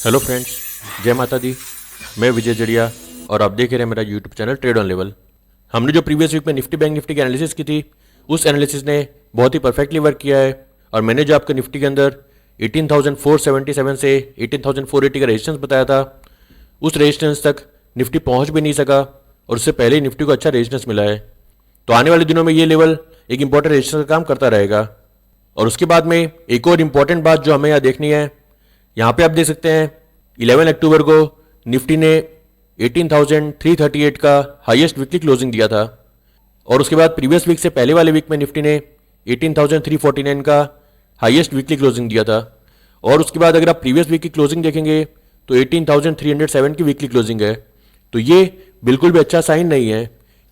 Hello friends, जय माता दी। मैं विजय जड़िया और आप देख रहे हैं मेरा YouTube channel trade on level. हमने जो प्रीवियस वीक में निफ्टी बैंक निफ्टी की एनालिसिस की थी, उस एनालिसिस ने बहुत ही परफेक्टली वर्क किया है। और मैंने जो आपको निफ्टी के अंदर 18,477 से 18,480 का रेजिस्टेंस बताया था, उस रेजिस्टेंस तक निफ्टी पहुंच भी नहीं सका और उससे पहले ही निफ्टी को अच्छा रेजिस्टेंस मिला है। तो आने वाले दिनों में ये लेवल एक इंपॉर्टेंट रेजिस्टेंस का काम करता रहेगा। और उसके बाद में एक और इम्पॉर्टेंट बात जो हमें यहाँ देखनी है, यहाँ पे आप देख सकते हैं 11 अक्टूबर को निफ्टी ने 18,338 का हाईएस्ट वीकली क्लोजिंग दिया था। और उसके बाद प्रीवियस वीक से पहले वाले वीक में निफ्टी ने 18,349 का हाईएस्ट वीकली क्लोजिंग दिया था। और उसके बाद अगर आप प्रीवियस वीक की क्लोजिंग देखेंगे तो 18,307 की वीकली क्लोजिंग है। तो ये बिल्कुल भी अच्छा साइन नहीं है,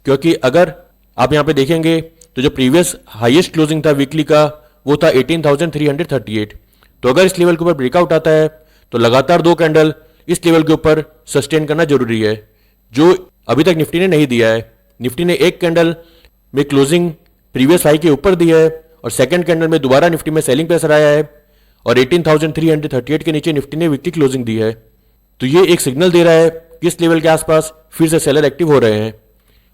क्योंकि अगर आप यहाँ पे देखेंगे तो जो प्रीवियस हाईएस्ट क्लोजिंग था वीकली का वो था 18,338। तो अगर इस लेवल के ऊपर ब्रेकआउट आता है तो लगातार 2 कैंडल इस लेवल के ऊपर सस्टेन करना जरूरी है, जो अभी तक निफ्टी ने नहीं दिया है। निफ्टी ने एक कैंडल में क्लोजिंग प्रीवियस हाई के ऊपर दी है और सेकंड कैंडल में दोबारा निफ्टी में सेलिंग प्रेशर आया है और 18,338 के नीचे निफ्टी ने वीकली क्लोजिंग दी है। तो ये एक सिग्नल दे रहा है कि इस लेवल के आसपास फिर से सेलर एक्टिव हो रहे हैं।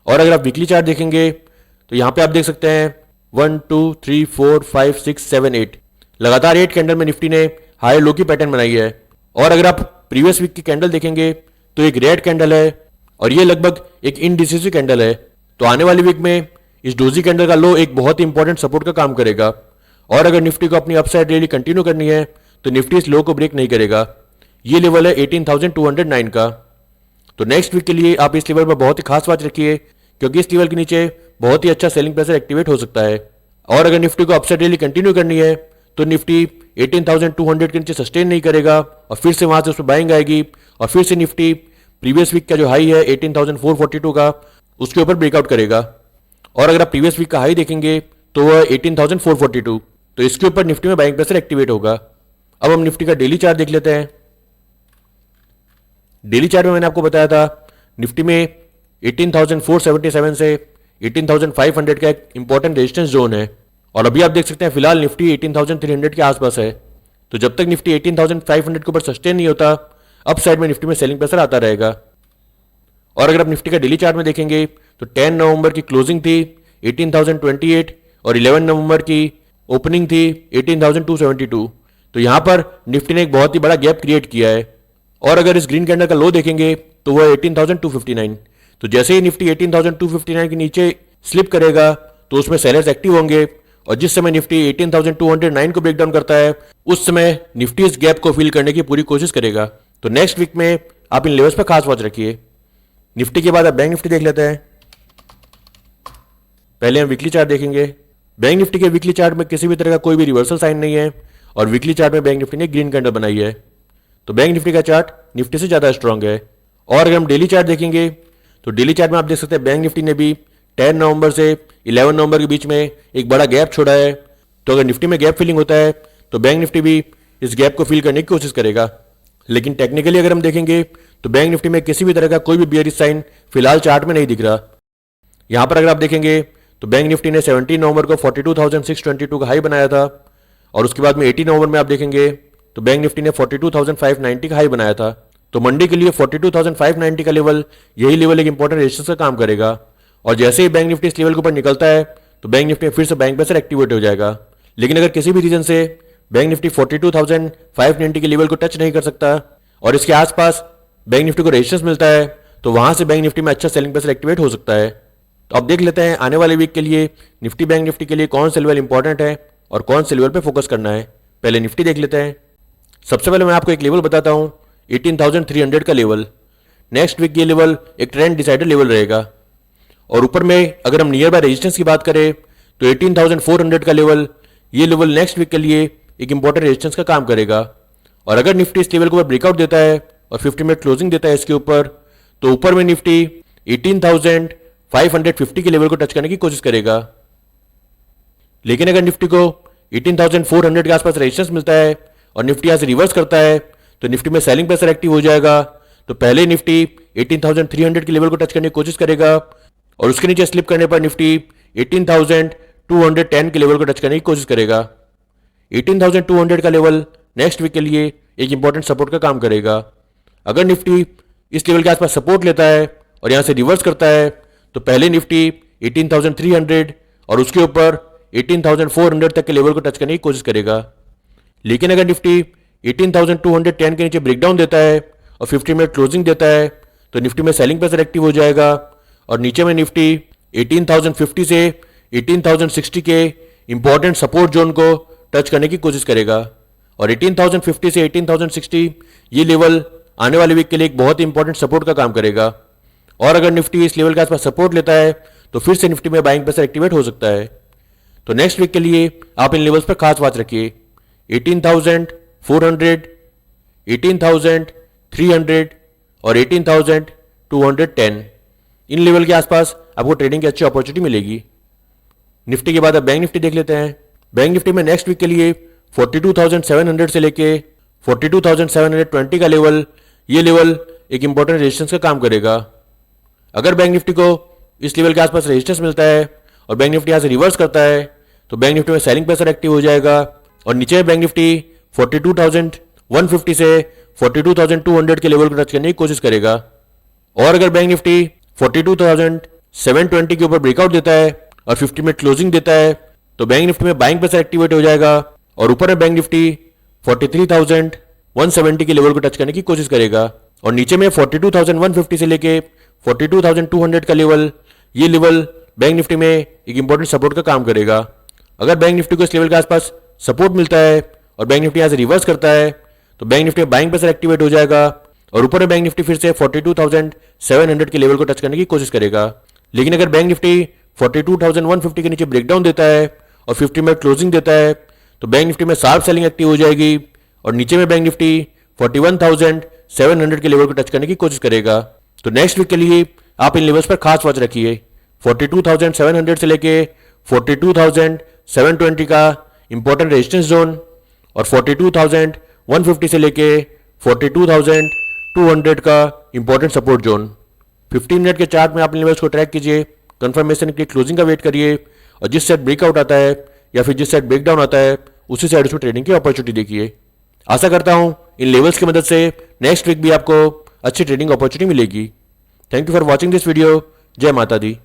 और अगर आप वीकली चार्ट देखेंगे तो यहाँ पे आप देख सकते हैं 1 2 3 4 5 6 7 8 लगातार 8 कैंडल में निफ्टी ने हाई लो की पैटर्न बनाई है। और अगर आप प्रीवियस वीक की कैंडल देखेंगे तो एक रेड कैंडल है और ये लगभग एक इनडिसिसिव कैंडल है। तो आने वाली वीक में इस डोजी कैंडल का लो एक बहुत ही इंपॉर्टेंट सपोर्ट का काम करेगा। और अगर निफ्टी को अपनी अपसाइड रैली कंटिन्यू करनी है तो निफ्टी इस लो को ब्रेक नहीं करेगा। ये लेवल है 18,209 का। तो नेक्स्ट वीक के लिए आप इस लेवल पर बहुत ही खास बात रखिए, क्योंकि इस लेवल के नीचे बहुत ही अच्छा सेलिंग प्रेशर एक्टिवेट हो सकता है। और अगर निफ्टी को अपसाइड रैली कंटिन्यू करनी है तो निफ्टी 18,200 के नीचे सस्टेन नहीं करेगा और फिर से वहां से उस पर बाइंग आएगी और फिर से निफ्टी प्रीवियस वीक का जो हाई है 18,442 का, उसके ऊपर ब्रेकआउट करेगा। और अगर आप प्रीवियस वीक का हाई देखेंगे तो वह 18,442, तो इसके ऊपर निफ्टी में बाइंग प्रेशर एक्टिवेट होगा। अब हम निफ्टी का डेली चार्ट देख लेते हैं। डेली चार्ट में मैंने आपको बताया था निफ्टी में 18,477 से 18,500 का एक इंपॉर्टेंट रेजिस्टेंस जोन है। और अभी आप देख सकते हैं फिलहाल निफ्टी 18,300 के आसपास है। तो जब तक निफ्टी 18,500 के ऊपर सस्टेन नहीं होता, अप साइड में निफ्टी में सेलिंग प्रेशर आता रहेगा। और अगर आप निफ्टी का डेली चार्ट में देखेंगे तो 10 नवंबर की क्लोजिंग थी 18,028 और 11 नवंबर की ओपनिंग थी 18,272। तो यहां पर निफ्टी ने एक बहुत ही बड़ा गैप क्रिएट किया है। और अगर इस ग्रीन कैंडल का लो देखेंगे तो वह 18,259। तो जैसे ही निफ्टी 18,259 के नीचे स्लिप करेगा तो उसमें सेलर्स एक्टिव होंगे और जिस समय निफ्टी 18,209 को ब्रेकडाउन करता है उस समय निफ्टी इस गैप को फिल करने की पूरी कोशिश करेगा। तो नेक्स्ट वीक में आप इन लेवल्स पर खास वॉच रखिए। निफ्टी के बाद आप बैंक निफ्टी देख लेते हैं। पहले हम वीकली चार्ट देखेंगे। बैंक निफ्टी के वीकली चार्ट में किसी भी तरह का कोई भी रिवर्सल साइन नहीं है और वीकली चार्ट में बैंक निफ्टी ने ग्रीन कैंडल बनाई है। तो बैंक निफ्टी का चार्ट निफ्टी से ज्यादा स्ट्रांग है। और अगर हम डेली चार्ट देखेंगे तो डेली चार्ट में आप देख सकते हैं बैंक निफ्टी ने भी 10 नवंबर से 11 नवंबर के बीच में एक बड़ा गैप छोड़ा है। तो अगर निफ्टी में गैप फिलिंग होता है तो बैंक निफ्टी भी इस गैप को फिल करने की कोशिश करेगा। लेकिन टेक्निकली अगर हम देखेंगे तो बैंक निफ्टी में किसी भी तरह का कोई भी बियरिश साइन फिलहाल चार्ट में नहीं दिख रहा। यहां पर अगर आप देखेंगे तो बैंक निफ्टी ने 17 नवंबर को 42,622 का हाई बनाया था और उसके बाद में 18 नवंबर में आप देखेंगे तो बैंक निफ्टी ने 42,590 का हाई बनाया था। तो मंडे के लिए 42,590 का लेवल, यही लेवल एक इंपॉर्टेंट रेजिस्टेंस का काम करेगा। और जैसे ही बैंक निफ्टी इस लेवल के ऊपर निकलता है तो बैंक निफ्टी फिर से बैंक प्रेशर एक्टिवेट हो जाएगा। लेकिन अगर किसी भी रीजन से बैंक निफ्टी 42,590 के लेवल को टच नहीं कर सकता और इसके आसपास बैंक निफ्टी को रेजिस्टेंस मिलता है तो वहां से बैंक निफ्टी में अच्छा सेलिंग प्रेशर एक्टिवेट हो सकता है। तो अब देख लेते हैं आने वाले वीक के लिए निफ्टी बैंक निफ्टी के लिए कौन से लेवल इंपॉर्टेंट है और कौन से लेवल पे फोकस करना है। पहले निफ्टी देख लेते हैं। सबसे पहले मैं आपको एक लेवल बताता हूं, 18,300 का लेवल। नेक्स्ट वीक ये लेवल एक ट्रेंड डिसाइडर लेवल रहेगा। और ऊपर में अगर हम नियर बाय रेजिस्टेंस की बात करें तो 18,400 का लेवल, ये लेवल नेक्स्ट वीक के लिए एक इंपॉर्टेंट रेजिस्टेंस का काम करेगा। और अगर निफ्टी इस लेवल के ऊपर ब्रेकआउट देता है और 50 मिनट क्लोजिंग देता है इसके ऊपर, तो ऊपर में निफ्टी 18,550 के लेवल को टच करने की कोशिश करेगा। लेकिन अगर निफ्टी को 18,400 के आसपास रेजिस्टेंस मिलता है और निफ्टी यहां से रिवर्स करता है तो निफ्टी में सेलिंग प्रेशर एक्टिव हो जाएगा। तो पहले निफ्टी 18,300 के लेवल को टच करने की कोशिश करेगा और उसके नीचे स्लिप करने पर निफ्टी 18,210 के लेवल को टच करने की कोशिश करेगा। 18,200 का लेवल नेक्स्ट वीक के लिए एक इंपॉर्टेंट सपोर्ट का काम करेगा। अगर निफ्टी इस लेवल के आसपास सपोर्ट लेता है और यहाँ से रिवर्स करता है तो पहले निफ्टी 18,300 और उसके ऊपर 18,400 तक के लेवल को टच करने की कोशिश करेगा। लेकिन अगर निफ्टी 18,210 के नीचे ब्रेकडाउन देता है और 50 मिनट क्लोजिंग देता है तो निफ्टी में सेलिंग प्रेशर एक्टिव हो जाएगा और नीचे में निफ्टी 18,050 से 18,060 के इंपॉर्टेंट सपोर्ट जोन को टच करने की कोशिश करेगा। और 18,050 से 18,060 ये लेवल आने वाले वीक के लिए एक बहुत ही इंपॉर्टेंट सपोर्ट का काम करेगा। और अगर निफ्टी इस लेवल के आसपास सपोर्ट लेता है तो फिर से निफ्टी में बाइंग प्रेशर एक्टिवेट हो सकता है। तो नेक्स्ट वीक के लिए आप इन लेवल्स पर खास बात रखिए, 18,400, 18,300 और 18,210। इन लेवल के आसपास आपको ट्रेडिंग की अच्छी अपॉर्चुनिटी मिलेगी। निफ्टी के बाद अब बैंक निफ्टी देख लेते हैं। बैंक निफ्टी में नेक्स्ट वीक के लिए 42,700 से लेके 42,720 का लेवल, ये लेवल एक इंपॉर्टेंट रेजिस्टेंस का काम करेगा। अगर बैंक निफ्टी को इस लेवल के आसपास रेजिस्टेंस मिलता है और बैंक निफ्टी यहाँ से रिवर्स करता है तो बैंक निफ्टी में सेलिंग प्रेशर एक्टिव हो जाएगा और नीचे बैंक निफ्टी 42,150 से 42,200 के लेवल को टच करने की कोशिश करेगा। और अगर बैंक निफ्टी 42,720 के ऊपर ब्रेकआउट देता है और 50 मिनट क्लोजिंग देता है तो बैंक निफ्टी में बाइंग प्रेशर एक्टिवेट हो जाएगा और ऊपर में बैंक निफ्टी 43,170 के लेवल को टच करने की कोशिश करेगा और नीचे में 42,150 से लेके 42,200 का लेवल, ये लेवल बैंक निफ्टी में एक इंपॉर्टेंट सपोर्ट का काम करेगा। अगर बैंक निफ्टी को इस लेवल के आसपास सपोर्ट मिलता है और बैंक निफ्टी यहाँ से रिवर्स करता है तो बैंक निफ्टी में बाइंग प्रेशर एक्टिवेट हो जाएगा और ऊपर में बैंक निफ्टी फिर से 42,700 के लेवल को टच करने की कोशिश करेगा। लेकिन अगर बैंक निफ्टी 42,150 के नीचे ब्रेकडाउन देता है और 50 मिनट क्लोजिंग देता है तो बैंक निफ्टी में शार्प सेलिंग एक्टिव हो जाएगी और नीचे में बैंक निफ्टी 41,700 के लेवल को टच करने की कोशिश करेगा। तो नेक्स्ट वीक के लिए आप इन लेवल्स पर खास वॉच रखिए, 42,700 से लेके 42,720 का इंपॉर्टेंट रेजिस्टेंस जोन और 42,150 से लेके 42,200 का इंपॉर्टेंट सपोर्ट जोन। 15 मिनट के चार्ट में आप इन लेवल्स को ट्रैक कीजिए, कंफर्मेशन की क्लोजिंग का वेट करिए और जिस साइड ब्रेकआउट आता है या फिर जिस साइड ब्रेकडाउन आता है उसी साइड उसमें ट्रेडिंग की अपॉर्चुनिटी देखिए। आशा करता हूं इन लेवल्स की मदद से नेक्स्ट वीक भी आपको अच्छी ट्रेडिंग अपॉर्चुनिटी मिलेगी। Thank you for watching this video. जय माता दी।